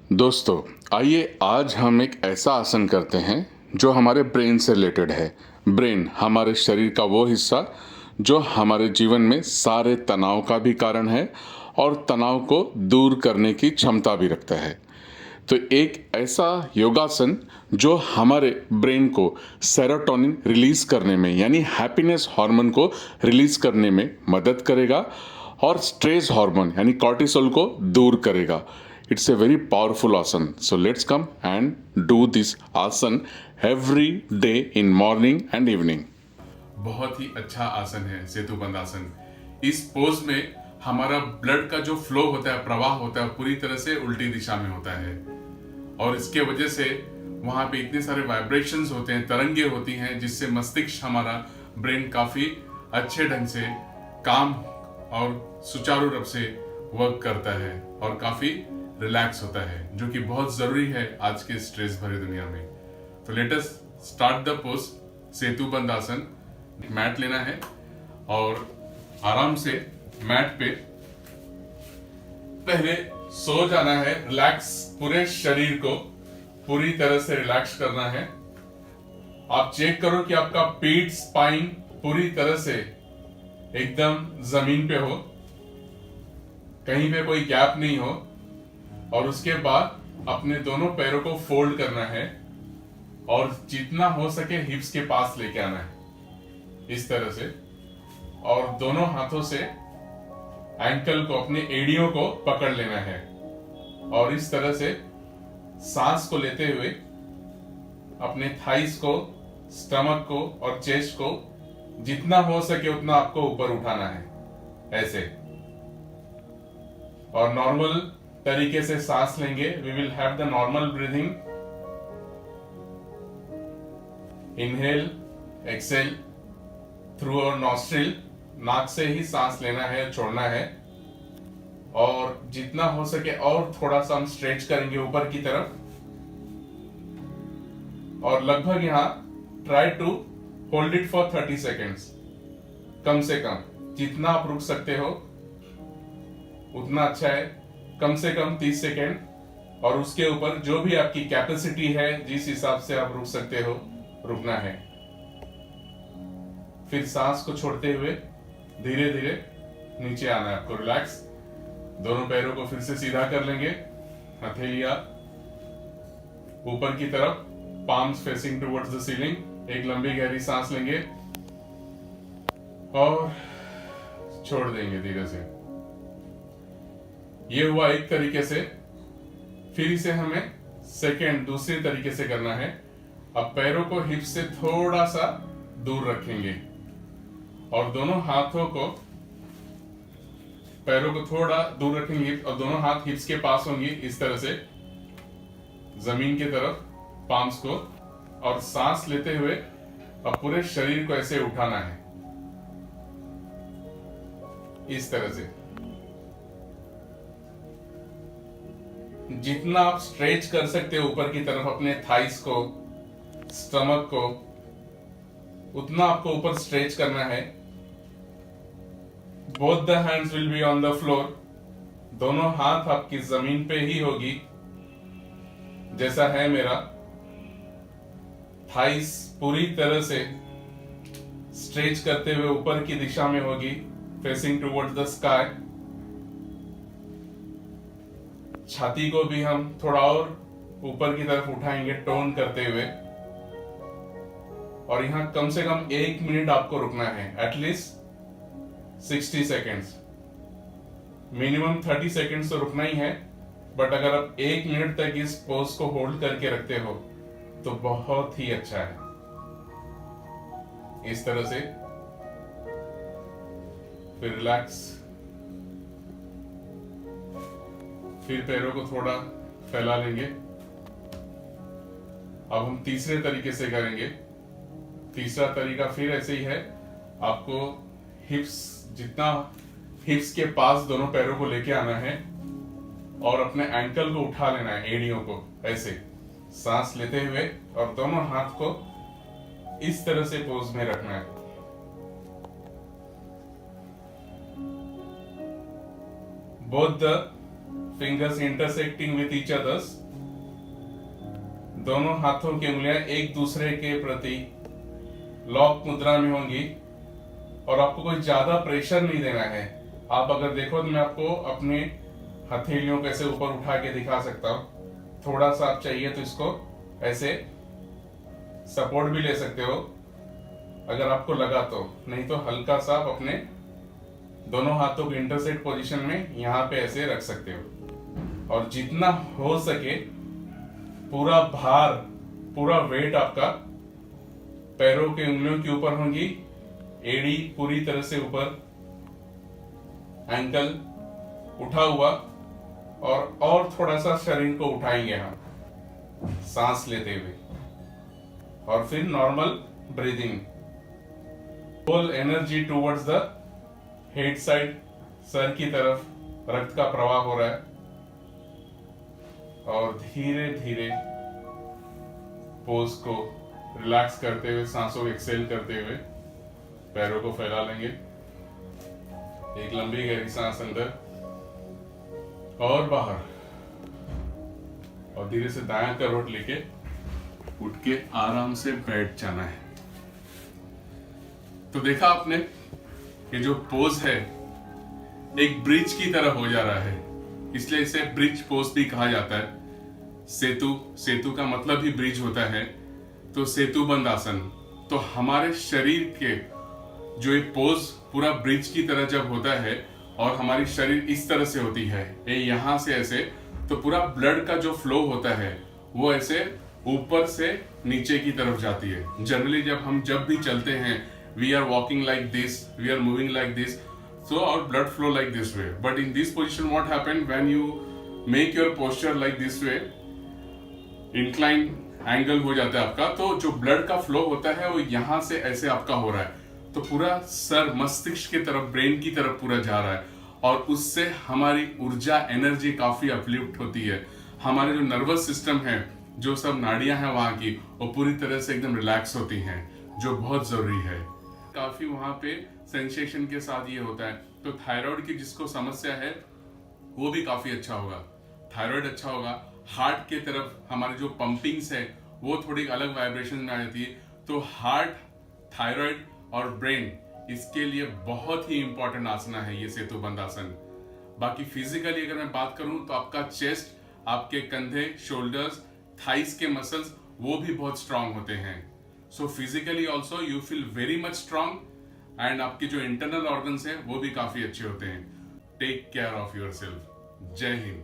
दोस्तों, आइए आज हम एक ऐसा आसन करते हैं जो हमारे ब्रेन से रिलेटेड है। ब्रेन हमारे शरीर का वो हिस्सा जो हमारे जीवन में सारे तनाव का भी कारण है और तनाव को दूर करने की क्षमता भी रखता है। तो एक ऐसा योगासन जो हमारे ब्रेन को सेरोटोनिन रिलीज करने में यानी हैप्पीनेस हार्मोन को रिलीज करने में मदद करेगा और स्ट्रेस हार्मोन यानी कॉर्टिसोल को दूर करेगा। It's a very powerful asana. So let's come and do this asana every day in morning and evening. बहुत ही अच्छा आसन है सेतुबंध आसन। इस पोज में हमारा ब्लड का जो फ्लो होता है, प्रवाह होता है, पूरी तरह से उल्टी दिशा में होता है और इसके वजह से वहां पे इतने सारे वाइब्रेशंस होते हैं, तरंगे होती हैं, जिससे मस्तिष्क हमारा ब्रेन काफी अच्छे ढंग से काम और सुचारू रूप से वर्क करता है और काफी रिलैक्स होता है, जो कि बहुत जरूरी है आज के स्ट्रेस भरे दुनिया में। तो let us start the pose Setubandha asana. Mat लेना है और आराम से मैट पे पहले सो जाना है। रिलैक्स, पूरे शरीर को पूरी तरह से रिलैक्स करना है। आप चेक करो कि आपका पीठ, स्पाइन पूरी तरह से एकदम जमीन पे हो, कहीं पे कोई गैप नहीं हो। और उसके बाद अपने दोनों पैरों को फोल्ड करना है और जितना हो सके हिप्स के पास लेके आना है, इस तरह से। और दोनों हाथों से एंकल को, अपने एड़ियों को पकड़ लेना है और इस तरह से सांस को लेते हुए अपने थाइस को, स्टमक को और चेस्ट को जितना हो सके उतना आपको ऊपर उठाना है, ऐसे। और नॉर्मल तरीके से सांस लेंगे। We will have the normal breathing. Inhale, exhale through our nostril, नाक से ही सांस लेना है, छोड़ना है। और जितना हो सके और थोड़ा सा हम स्ट्रेच करेंगे ऊपर की तरफ। और लगभग यहां try to hold it for 30 seconds. कम से कम जितना आप रुक सकते हो उतना अच्छा है। कम से कम 30 सेकेंड। और उसके ऊपर जो भी आपकी कैपेसिटी है, जिस हिसाब से आप रुक सकते हो, रुकना है। फिर सांस को छोड़ते हुए धीरे धीरे नीचे आना है आपको। रिलैक्स। दोनों पैरों को फिर से सीधा कर लेंगे, हथेलियां ऊपर की तरफ, palms facing towards the ceiling. एक लंबी गहरी सांस लेंगे और छोड़ देंगे धीरे से। ये हुआ एक तरीके से। फिर इसे हमें दूसरे तरीके से करना है। अब पैरों को हिप से थोड़ा सा दूर रखेंगे और दोनों हाथों को, पैरों को थोड़ा दूर रखेंगे और दोनों हाथ हिप्स के पास होंगे, इस तरह से जमीन की तरफ, पाम्स को। और सांस लेते हुए अब पूरे शरीर को ऐसे उठाना है, इस तरह से। जितना आप स्ट्रेच कर सकते हो ऊपर की तरफ अपने थाइस को, स्टमक को, उतना आपको ऊपर स्ट्रेच करना है। Both the hands will be on the floor. दोनों हाथ आपकी जमीन पे ही होगी, जैसा है मेरा। थाइस पूरी तरह से स्ट्रेच करते हुए ऊपर की दिशा में होगी, फेसिंग टुवर्ड्स द स्काई। छाती को भी हम थोड़ा और ऊपर की तरफ उठाएंगे, टोन करते हुए। और यहां कम से कम 1 मिनट आपको रुकना है, एटलीस्ट 60 सेकेंड्स। मिनिमम 30 सेकेंड्स तो रुकना ही है, बट अगर आप 1 मिनट तक इस पोज को होल्ड करके रखते हो तो बहुत ही अच्छा है। इस तरह से फिर रिलैक्स। फिर पैरों को थोड़ा फैला लेंगे। अब हम तीसरे तरीके से करेंगे। तीसरा तरीका फिर ऐसे ही है। आपको हिप्स के पास दोनों पैरों को लेके आना है और अपने एंकल को उठा लेना है, एड़ियों को, ऐसे सांस लेते हुए। और दोनों हाथ को इस तरह से पोज में रखना है। Both the fingers intersecting with each others. दोनों हाथों की उंगलियां एक दूसरे के प्रति लॉक मुद्रा में होंगी और आपको कोई ज्यादा प्रेशर नहीं देना है। आप अगर देखो तो मैं आपको अपने हथेलियों को ऐसे ऊपर उठा के दिखा सकता हूँ। थोड़ा सा आप चाहिए तो इसको ऐसे सपोर्ट भी ले सकते हो अगर आपको लगा तो, नहीं तो हल्का सा आप अपने दोनों हाथों को इंटरसेक्ट पोजीशन में यहाँ पे ऐसे रख सकते हो और जितना हो सके पूरा भार, पूरा वेट आपका पैरों के उंगलियों के ऊपर होंगी। एड़ी पूरी तरह से ऊपर, एंकल उठा हुआ और थोड़ा सा शरीर को उठाएंगे हम सांस लेते हुए और फिर normal breathing. Full energy towards the head side, sir की तरफ रक्त का प्रवाह हो रहा है और धीरे धीरे पोज को रिलैक्स करते हुए, सांसों को एक्सेल करते हुए पैरों को फैला लेंगे। एक लंबी गहरी सांस अंदर और बाहर और धीरे से दायां करवट लेके उठ के आराम से बैठ जाना है। तो देखा आपने, ये जो पोज है एक ब्रिज की तरह हो जा रहा है, इसलिए इसे ब्रिज पोज भी कहा जाता है। सेतु का मतलब ही ब्रिज होता है, तो सेतुबंद आसन। तो हमारे शरीर के जो एक पोज पूरा ब्रिज की तरह जब होता है और हमारी शरीर इस तरह से होती है, ये यहां से ऐसे, तो पूरा ब्लड का जो फ्लो होता है वो ऐसे ऊपर से नीचे की तरफ जाती है। जनरली जब भी चलते हैं, we are walking like this, we are moving like this, so our blood flow like this way. But in this position what happened when you make your posture like this way, incline angle हो जाता है आपका, तो जो blood का flow होता है वो यहां से ऐसे आपका हो रहा है, तो पूरा सर मस्तिष्क की तरफ, ब्रेन की तरफ पूरा जा रहा है और उससे हमारी ऊर्जा, एनर्जी काफी अपलिफ्ट होती है। हमारे जो नर्वस सिस्टम है, जो सब नाड़ियां हैं वहां की, वो पूरी तरह से एकदम रिलैक्स होती हैं, जो बहुत जरूरी है। काफी वहां पे सेंसेशन के साथ ये होता है। तो थायराइड की जिसको समस्या है वो भी काफी अच्छा होगा, थायराइड अच्छा होगा। हार्ट के तरफ हमारी जो पंपिंग्स है वो थोड़ी अलग वाइब्रेशन में आ जाती है। तो हार्ट, थायराइड और ब्रेन, इसके लिए बहुत ही इंपॉर्टेंट आसना है ये सेतुबंद आसन। बाकी फिजिकली अगर मैं बात करूं तो आपका चेस्ट, आपके कंधे, शोल्डर्स, थाइस के मसल्स वो भी बहुत स्ट्रांग होते हैं। So physically also you feel very much strong and आपके जो इंटरनल ऑर्गन्स हैं वो भी काफी अच्छे होते हैं। Take care of yourself. जय हिंद।